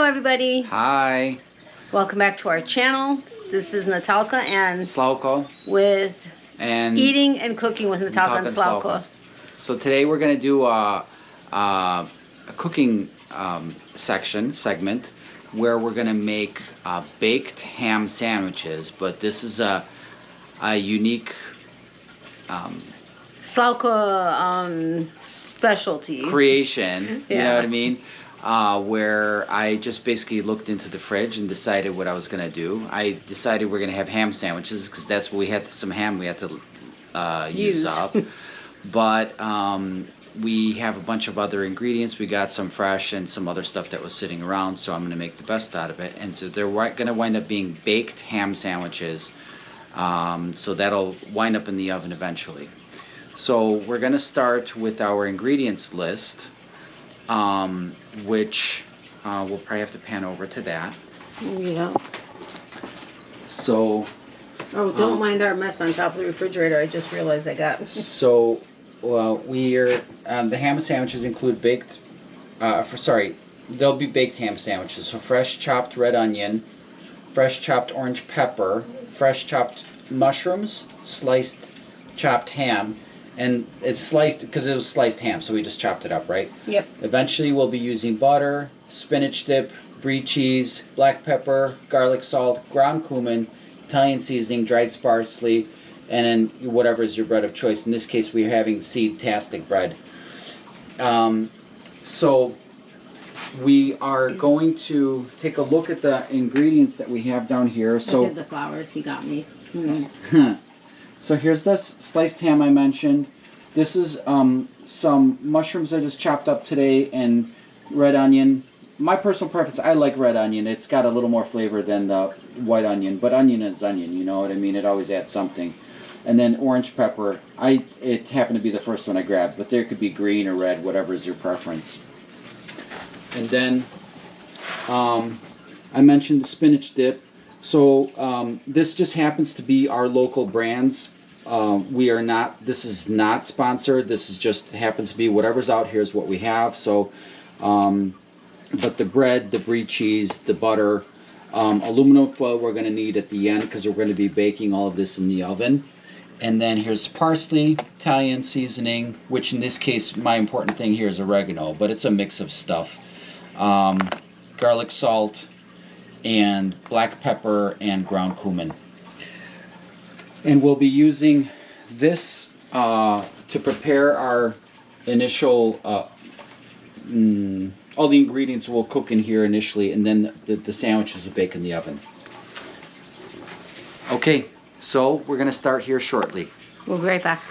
everybody. Hi. Welcome back to our channel. This is Natalka and Slawko. With And Eating and Cooking with Natalka and Slawko. So today we're going to do a cooking segment where we're going to make baked ham sandwiches. But this is a unique Slawko specialty. creation, Yeah. you know what I mean? Where I just basically looked into the fridge and decided what I was going to do. I decided we're going to have ham sandwiches because that's what we had, some ham we had to use up. But we have a bunch of other ingredients. We got some fresh and some other stuff that was sitting around, so I'm going to make the best out of it. And so they're going to wind up being baked ham sandwiches. So that'll wind up in the oven eventually. So we're going to start with our ingredients list. Which we'll probably have to pan over to that. Yeah. So. Oh, don't mind our mess on top of the refrigerator. I just realized I got. So, well, the ham sandwiches include baked. They'll be baked ham sandwiches. So fresh chopped red onion, fresh chopped orange pepper, fresh chopped mushrooms, sliced chopped ham. And it's sliced because it was sliced ham, so we just chopped it up, right? Yep. Eventually we'll be using butter, spinach dip, brie cheese, black pepper, garlic salt, ground cumin, Italian seasoning, dried parsley, and then whatever is your bread of choice. In this case, we're having seed-tastic bread. So we are going to take a look at the ingredients that we have down here. So I did the flowers he got me. So here's this sliced ham I mentioned. This is some mushrooms I just chopped up today and red onion. My personal preference, I like red onion. It's got a little more flavor than the white onion, but onion is onion, you know what I mean? It always adds something. And then orange pepper. It happened to be the first one I grabbed, but there could be green or red, whatever is your preference. And then I mentioned the spinach dip. So this just happens to be our local brands. This is not sponsored. This is just happens to be whatever's out here is what we have. So, but the bread, the brie cheese, the butter, aluminum foil we're going to need at the end because we're going to be baking all of this in the oven. And then here's parsley, Italian seasoning, which in this case, my important thing here is oregano, but it's a mix of stuff. Garlic salt, and black pepper and ground cumin. And we'll be using this to prepare our initial, all the ingredients will cook in here initially, and then the sandwiches will bake in the oven. Okay, so we're going to start here shortly. We'll be right back.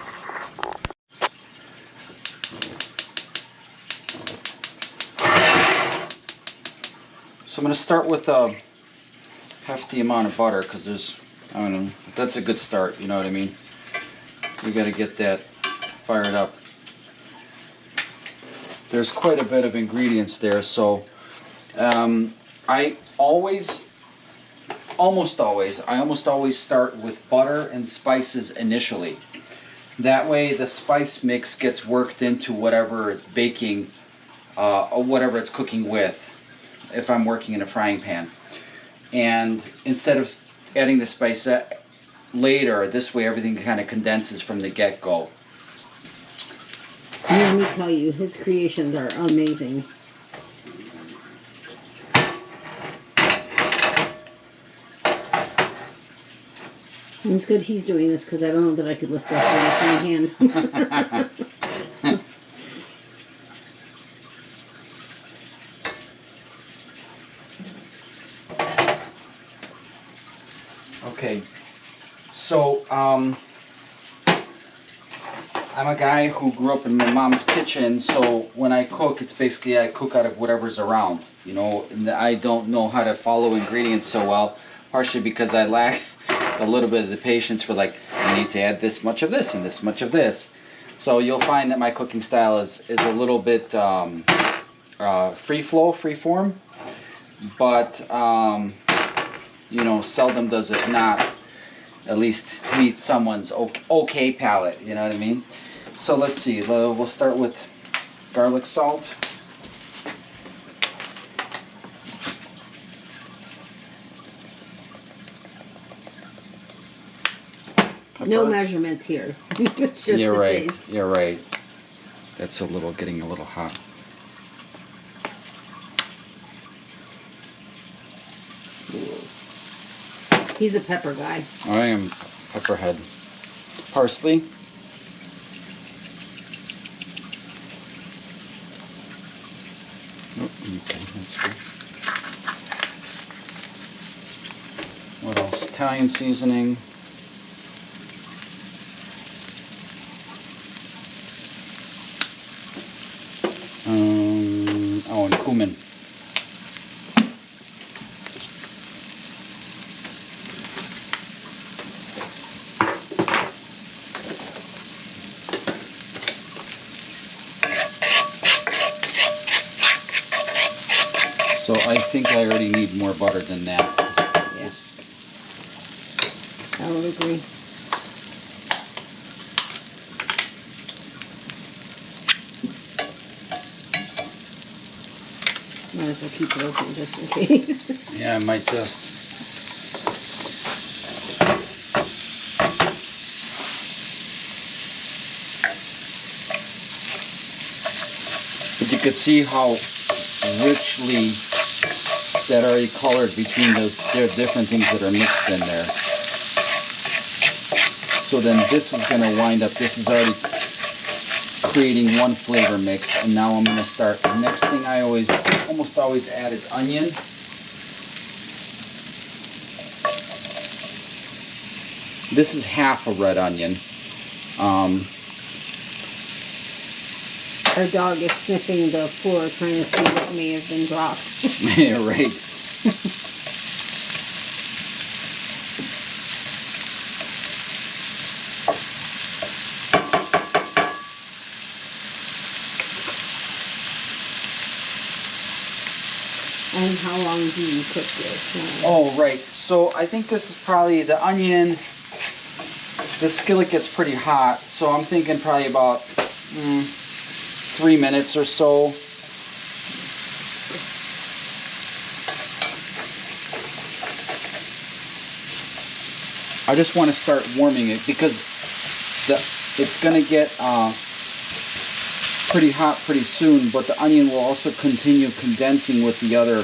So I'm going to start with a hefty amount of butter because I don't know, that's a good start, you know what I mean? We got to get that fired up. There's quite a bit of ingredients there, so I almost always start with butter and spices initially. That way the spice mix gets worked into whatever it's baking or whatever it's cooking with, if I'm working in a frying pan. And instead of adding the spice later, this way everything kind of condenses from the get-go. Let me tell you, his creations are amazing. And it's good he's doing this because I don't know that I could lift that with my hand. Okay, so I'm a guy who grew up in my mom's kitchen, so when I cook, it's basically I cook out of whatever's around, you know, and I don't know how to follow ingredients so well, partially because I lack a little bit of the patience for like, I need to add this much of this and this much of this. So you'll find that my cooking style is a little bit free form, but you know, seldom does it not at least meet someone's okay palate, you know what I mean? So let's see, we'll start with garlic salt. pepper. No measurements here. It's just You're a right. taste. You're right. That's getting a little hot. He's a pepper guy. I am pepperhead. Parsley. Oh, okay, that's good. What else? Italian seasoning. Oh, and cumin. So I think I already need more butter than that. Yes. I would agree. Might as well keep it open just in case. Yeah, I might just. But you can see how richly that already colored between the different things that are mixed in there. So then this is going to wind up, this is already creating one flavor mix, and now I'm going to start. The next thing I almost always add is onion. This is half a red onion. Our dog is sniffing the floor trying to see what may have been dropped. Yeah, right. And how long do you cook this? Oh, right. So I think this is probably the onion. The skillet gets pretty hot, so I'm thinking probably about 3 minutes or so. I just want to start warming it because it's going to get pretty hot pretty soon, but the onion will also continue condensing with the other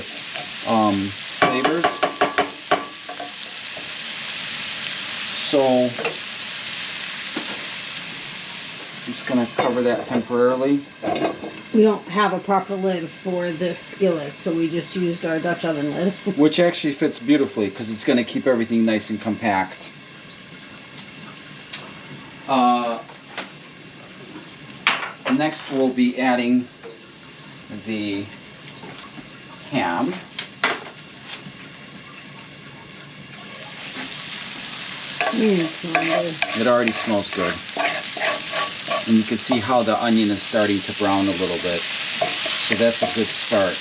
flavors. So I'm just going to cover that temporarily. We don't have a proper lid for this skillet, so we just used our Dutch oven lid. Which actually fits beautifully because it's going to keep everything nice and compact. Next we'll be adding the ham. It already smells good. And you can see how the onion is starting to brown a little bit. So that's a good start.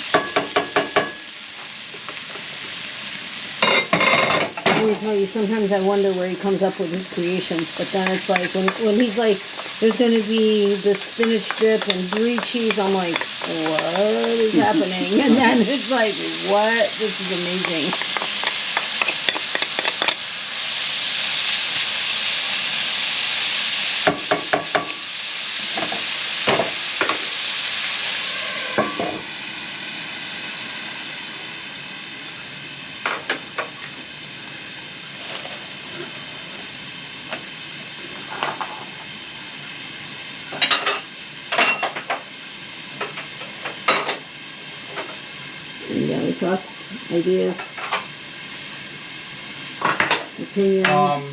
Let me tell you, sometimes I wonder where he comes up with his creations, but then it's like, when he's like, there's going to be the spinach dip and brie cheese, I'm like, what is happening? And then it's like, what? This is amazing. Any other thoughts, ideas, opinions?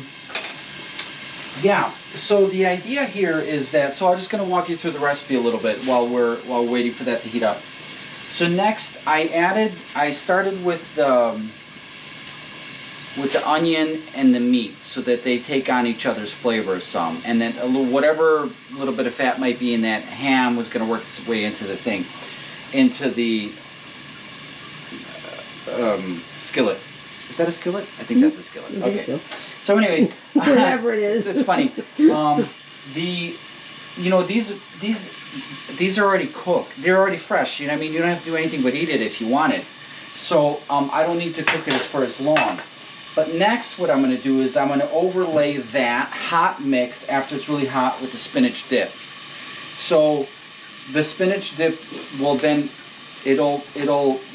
Yeah. So the idea here is that. So I'm just going to walk you through the recipe a little bit while we're waiting for that to heat up. So next, I started with the onion and the meat, so that they take on each other's flavors some, and then whatever little bit of fat might be in that ham was going to work its way into the thing, into the skillet. Is that a skillet? I think that's a skillet. I think Okay. So anyway, whatever it is, it's funny. These are already cooked. They're already fresh. You know what I mean? You don't have to do anything but eat it if you want it. So I don't need to cook it for as long. But next what I'm going to do is I'm going to overlay that hot mix after it's really hot with the spinach dip. So the spinach dip will then, it'll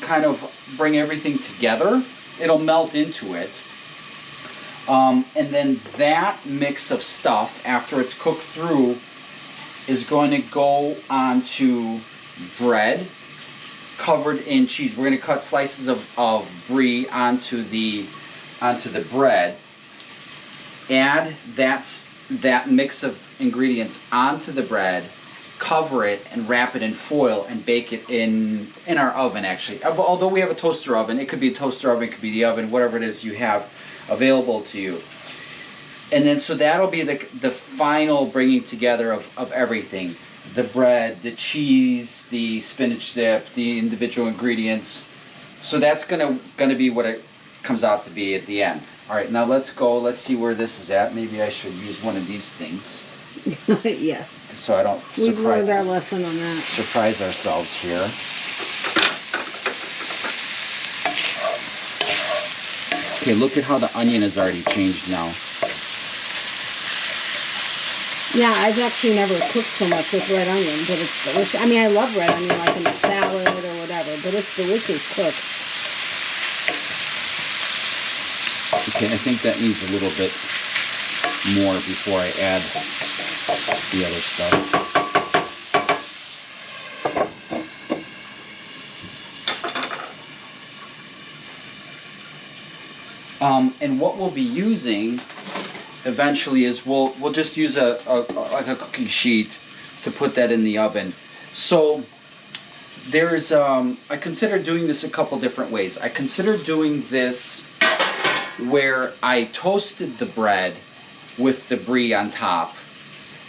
kind of bring everything together. It'll melt into it. And then that mix of stuff, after it's cooked through, is going to go onto bread covered in cheese. We're going to cut slices of brie onto the bread. Add that mix of ingredients onto the bread, cover it, and wrap it in foil and bake it in our oven, actually. Although we have a toaster oven, it could be a toaster oven, it could be the oven, whatever it is you have available to you. And then so that'll be the final bringing together of everything. The bread, the cheese, the spinach dip, the individual ingredients. So that's gonna be what it comes out to be at the end. All right, now let's go. Let's see where this is at. Maybe I should use one of these things. Yes. So I don't We've learned our lesson on that. surprise ourselves here. Okay, look at how the onion has already changed now. Yeah, I've actually never cooked so much with red onion, but it's delicious. I mean, I love red onion, like in a salad or whatever, but it's delicious cooked. Okay, I think that needs a little bit more before I add the other stuff. And what we'll be using eventually is we'll just use like a cookie sheet to put that in the oven. So there's I consider doing this a couple different ways. I consider doing this where I toasted the bread with the brie on top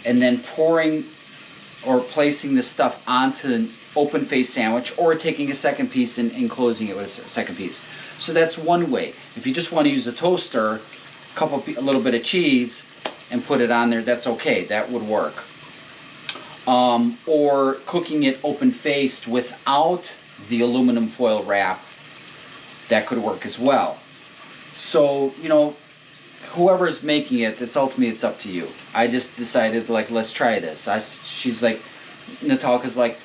and then pouring or placing the stuff onto an open face sandwich, or taking a second piece and enclosing it with a second piece. So that's one way. If you just want to use a toaster, a little bit of cheese and put it on there, that's okay, that would work. Or cooking it open-faced without the aluminum foil wrap, that could work as well. So, you know, whoever's making it, it's up to you. I just decided, like, let's try this. She's like, Natalka's like,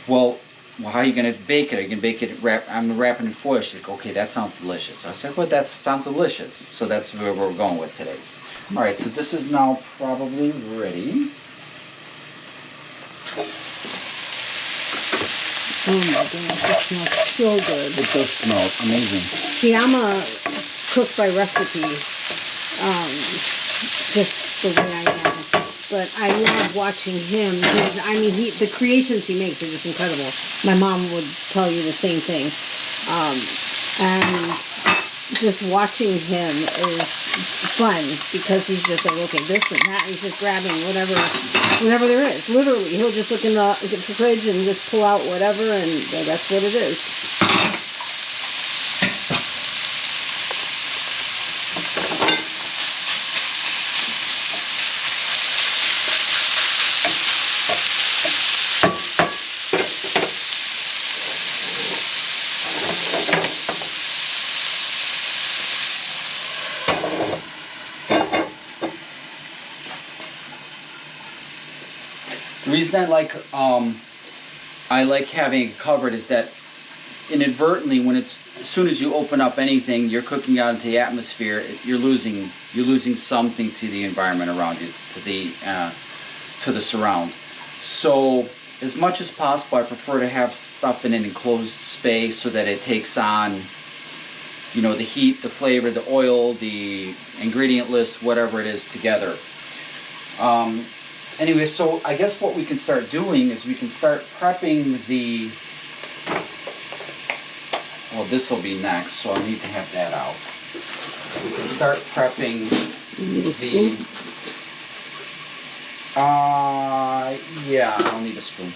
well, how are you going to bake it? Are you going to bake it, I'm going to wrap it in foil? She's like, okay, that sounds delicious. So I said, well, that sounds delicious. So that's where we're going with today. All right, so this is now probably ready. Oh my goodness, it smells so good. It does smell amazing. See, I'm a cook by recipe, just the way I am. But I love watching him because, I mean, the creations he makes are just incredible. My mom would tell you the same thing. And just watching him is fun because he's just like, okay, this and that. He's just grabbing whatever there is. Literally, he'll just look in the fridge and just pull out whatever, and that's what it is. The reason I like having it covered is that inadvertently, as soon as you open up anything, you're cooking out into the atmosphere. You're losing something to the environment around you, to the surround. So as much as possible, I prefer to have stuff in an enclosed space so that it takes on, you know, the heat, the flavor, the oil, the ingredient list, whatever it is together. Anyway, so I guess what we can start doing is we can start prepping the, well, this will be next, so I need to have that out. We can start prepping the, yeah, I'll need a spoon.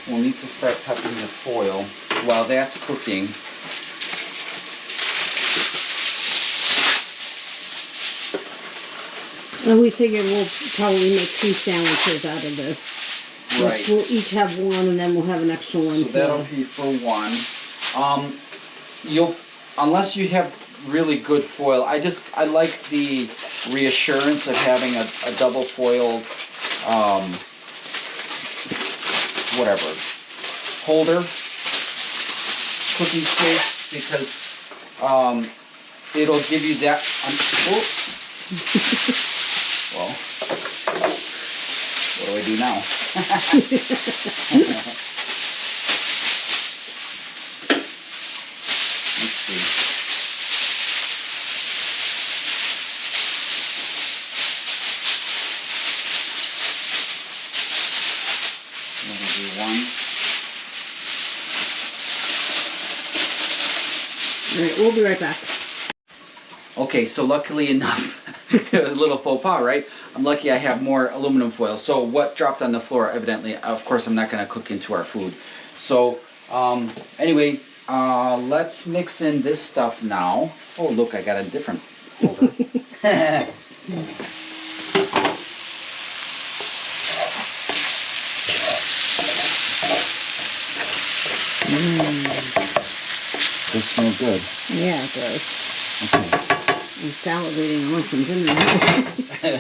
We'll need to start prepping the foil while that's cooking. And we figured we'll probably make 2 sandwiches out of this. Right. We'll each have one, and then we'll have an extra one So too. that'll be for one. You'll, unless you have really good foil, I like the reassurance of having a double foiled, whatever, holder, cooking space, because it'll give you that. Well, what do I do now? Let's see. Let me do one. All right, we'll be right back. Okay, so luckily enough, it was a little faux pas, right? I'm lucky I have more aluminum foil. So what dropped on the floor, evidently, of course, I'm not going to cook into our food. So anyway, let's mix in this stuff now. Oh, look, I got a different holder. Does smell good. Yeah, it does. Okay. I'm salivating. I want some dinner.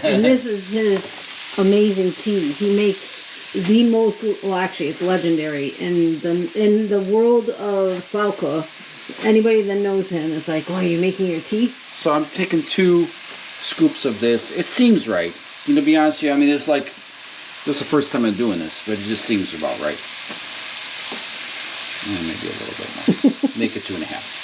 And this is his amazing tea. He makes the most, well, actually, it's legendary in the world of Slawko. Anybody that knows him is like, "Oh, are you making your tea?" So I'm taking 2 scoops of this. It seems right. You know, to be honest with you, I mean, it's like, this is the first time I'm doing this, but it just seems about right. Maybe a little bit more. Make it 2.5.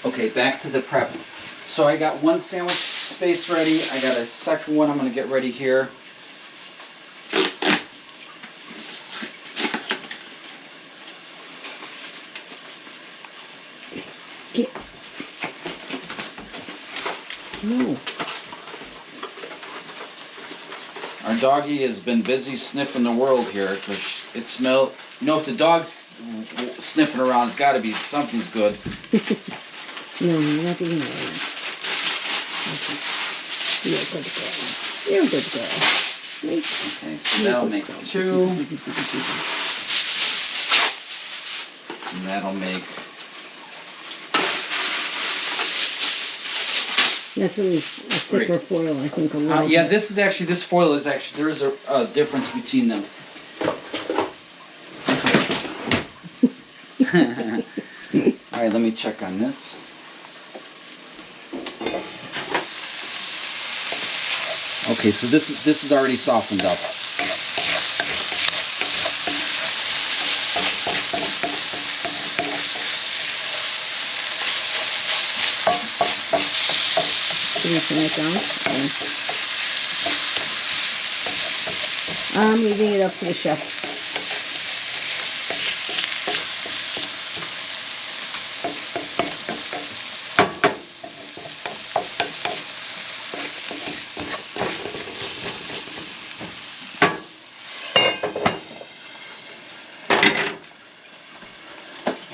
Okay, back to the prep. So I got one sandwich space ready. I got a second one I'm going to get ready here. No. Our doggy has been busy sniffing the world here because it smells. You know, if the dog's sniffing around, it's got to be something's good. No, not even that. You're a good girl. You're a good girl. Okay, so that'll make 2. And that'll make... That's a thicker foil, I think. yeah, this foil is actually, there is a difference between them. Alright, let me check on this. Okay, so this is already softened up. Should we turn it down? Yeah. I'm leaving it up to the chef.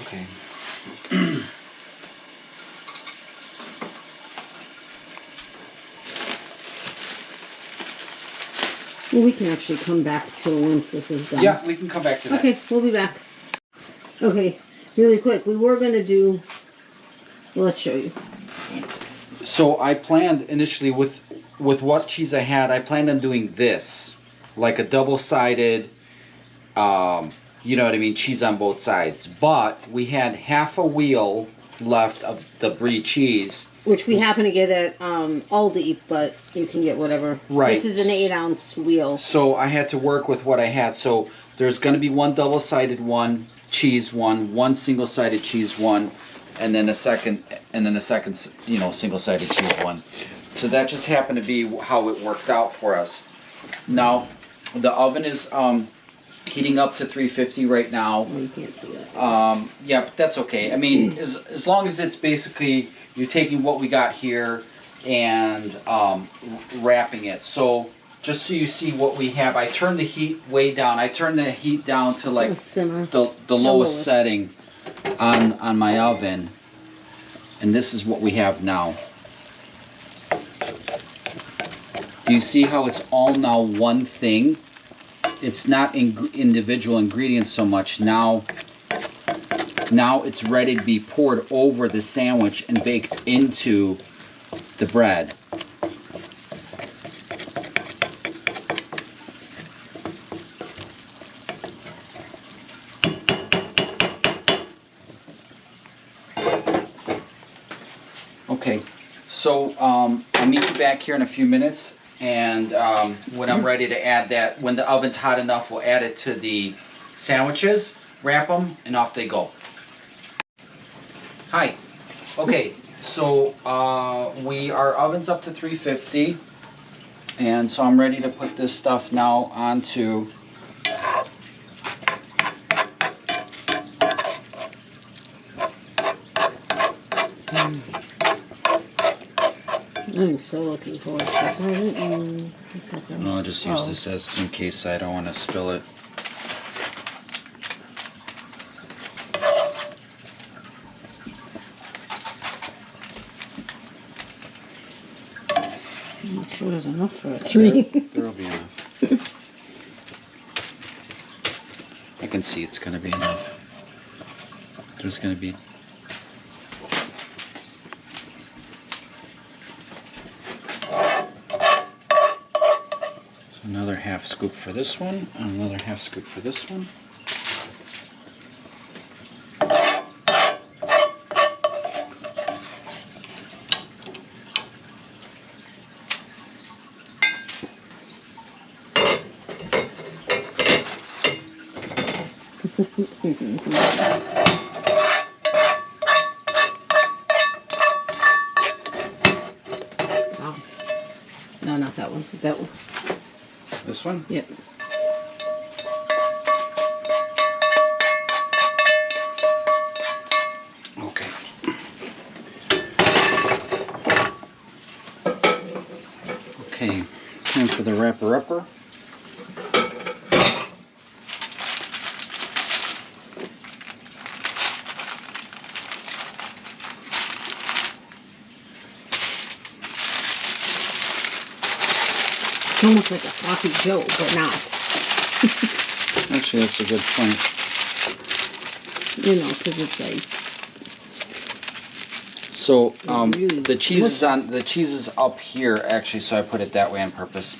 Okay. Well, we can actually come back to once this is done. Yeah, we can come back to that. Okay, we'll be back. Okay, really quick. We were going to do... Well, let's show you. So I planned initially with what cheese I had, I planned on doing this. Like a double-sided, you know what I mean, cheese on both sides. But we had half a wheel left of the brie cheese. Which we happen to get at Aldi, but you can get whatever. Right. This is an 8-ounce wheel. So I had to work with what I had. So there's going to be one double-sided one, cheese one single-sided cheese one, and then a second, you know, single-sided cheese one. So that just happened to be how it worked out for us. Now, the oven is heating up to 350 right now. Oh, you can't see that. Yeah, but that's okay. I mean, as long as it's basically, you're taking what we got here, and wrapping it. So just so you see what we have, I turned the heat way down. I turned the heat down to like the lowest setting on my oven. And this is what we have now. Do you see how it's all now one thing? It's not individual ingredients so much. Now it's ready to be poured over the sandwich and baked into the bread. Okay, so I'll meet you back here in a few minutes, and when I'm ready to add that, when the oven's hot enough, we'll add it to the sandwiches, wrap them, and off they go. Hi. Okay, so our oven's up to 350, and so I'm ready to put this stuff now onto I'm so looking forward to this. Why didn't you put that down? No, I'll just use this as in case I don't want to spill it. I'm not sure there's enough for a 3. There'll be enough. I can see it's going to be enough. There's going to be... So another half scoop for this one, and another half scoop for this one. Wow. No, not that one. That one. This one? Yep. Okay. Okay, time for the wrapper-upper. It's almost like a sloppy Joe, but not. Actually, that's a good point. You know, because it's like... So really the cheese is up here actually, so I put it that way on purpose.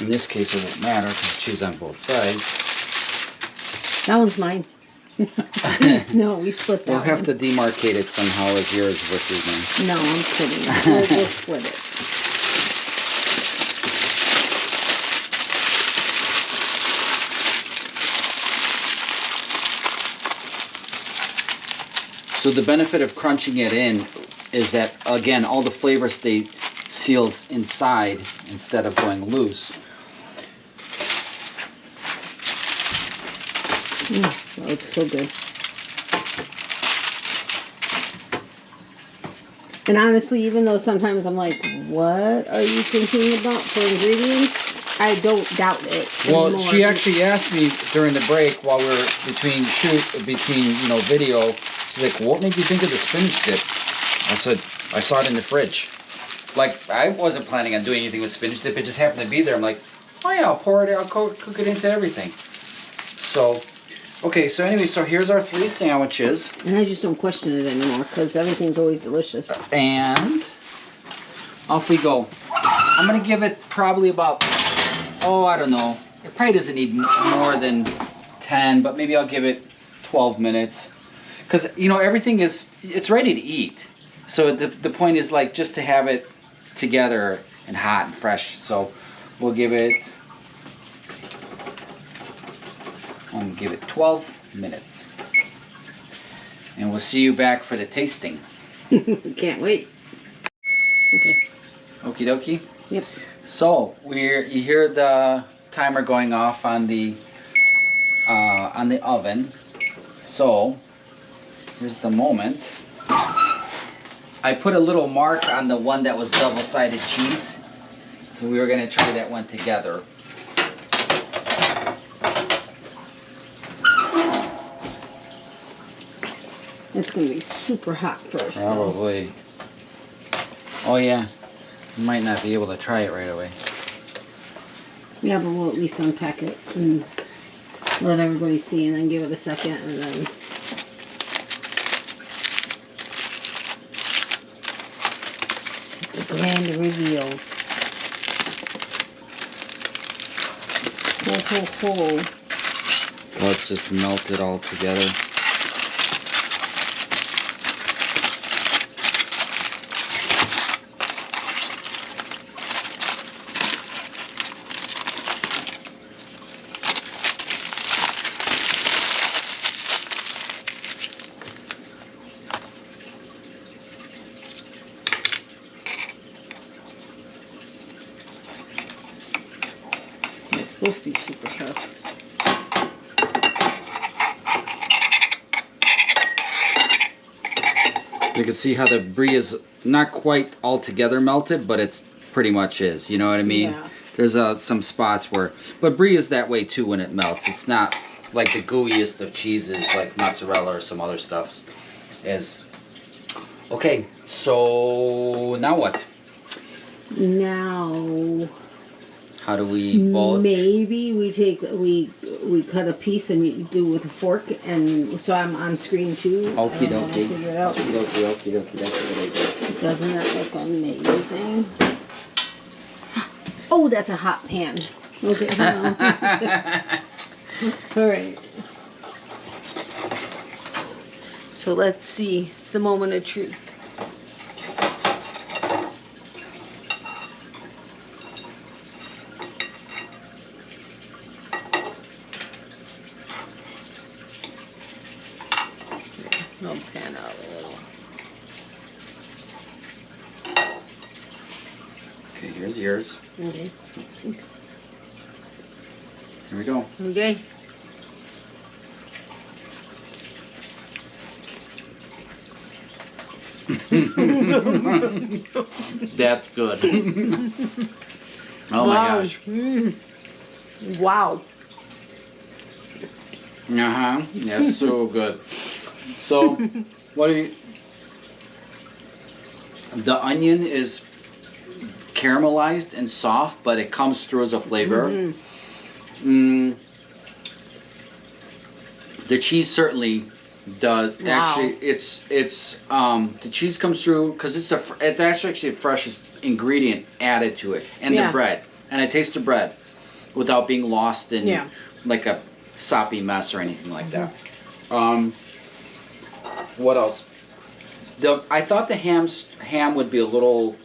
In this case, it won't matter because cheese on both sides. That one's mine. No, we split that. We'll have to demarcate it somehow as yours versus mine. No, I'm kidding. We'll split it. So the benefit of crunching it in is that, again, all the flavors stay sealed inside instead of going loose. That looks so good. And honestly, even though sometimes I'm like, what are you thinking about for ingredients? I don't doubt it Well, anymore. she actually asked me during the break while we were between video, she's like, what made you think of the spinach dip? I said, I saw it in the fridge. Like, I wasn't planning on doing anything with spinach dip. It just happened to be there. I'm like, oh yeah, I'll pour it, I'll cook it into everything. So, okay, so anyway, so here's our 3 sandwiches. And I just don't question it anymore because everything's always delicious. And off we go. I'm going to give it probably about, I don't know. It probably doesn't need more than 10, but maybe I'll give it 12 minutes. Because, everything it's ready to eat. So the point is like just to have it together and hot and fresh. So we'll give it 12 minutes. And we'll see you back for the tasting. Can't wait. Okay. Okie dokie. Yep. So you hear the timer going off on the oven. So here's the moment. I put a little mark on the one that was double-sided cheese. So we were going to try that one together. It's going to be super hot first. Probably. Oh yeah. You might not be able to try it right away. Yeah, but we'll at least unpack it and let everybody see and then give it a second and then... The grand reveal. Ho, ho, ho. Let's just melt it all together. It's supposed to be super sharp. You can see how the brie is not quite all together melted, but it's pretty much is. You know what I mean? Yeah. There's some spots where, but brie is that way too when it melts. It's not like the gooeyest of cheeses like mozzarella or some other stuffs is. Okay, so now what? Now... How do we boil it? Maybe we cut a piece and you do with a fork, and so I'm on screen too. Okie dokie. Figure it out. Okie dokie, okie dokie. That's a good idea. Doesn't that look amazing? Oh, that's a hot pan. Okay, hold on. All right. So let's see. It's the moment of truth. I'll pan out a little. Okay, here's yours. Okay. Here we go. Okay. That's good. Oh my Wow. gosh. Wow. Uh-huh. That's so good. So, what do you... The onion is caramelized and soft, but it comes through as a flavor. The cheese certainly does. Wow. Actually, it's the cheese comes through because it's actually the freshest ingredient added to it, and Yeah. the bread. And I taste the bread without being lost in Yeah. like a soppy mess or anything like that. What else? I thought the ham would be a little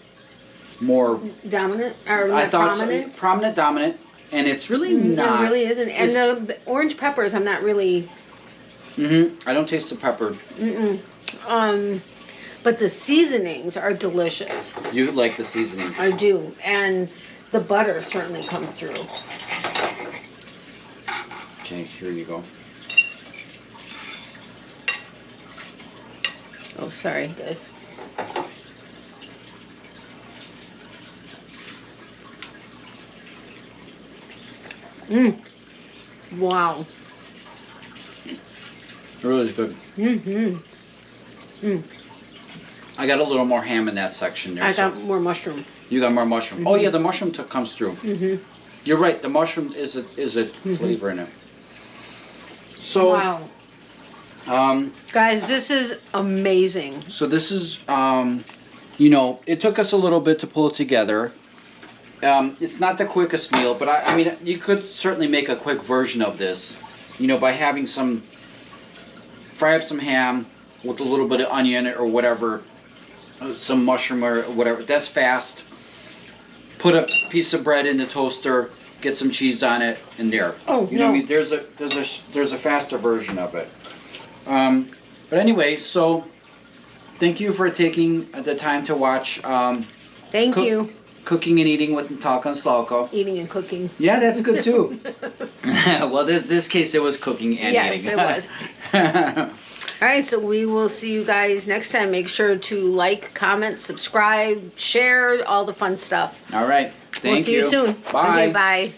more Dominant or I thought prominent? prominent, dominant, and it's really not. It really isn't. And the orange peppers, I'm not really. I don't taste the pepper. But the seasonings are delicious. You like the seasonings? I do, and the butter certainly comes through. Okay, here you go. Oh, sorry, guys. Wow. Really good. I got a little more ham in that section there. I got more mushroom. You got more mushroom. Oh yeah, the mushroom comes through. You're right. The mushroom is a flavor in it. So, Wow. Guys, this is amazing. So this is, you know, it took us a little bit to pull it together. It's not the quickest meal, but I mean, you could certainly make a quick version of this, you know, by having fry up some ham with a little bit of onion or whatever, some mushroom or whatever. That's fast. Put a piece of bread in the toaster, get some cheese on it, and there. Oh, you know no. what I mean? There's a faster version of it. But anyway, so thank you for taking the time to watch. Thank you. Cooking and Eating with Natalkaslawko. Eating and cooking. Yeah, that's good too. Well, this case it was cooking and eating. Yes, it was. All right. right, so we will see you guys next time. Make sure to like, comment, subscribe, share, all the fun stuff. All right. Thank We'll see you soon. Bye. Okay, bye.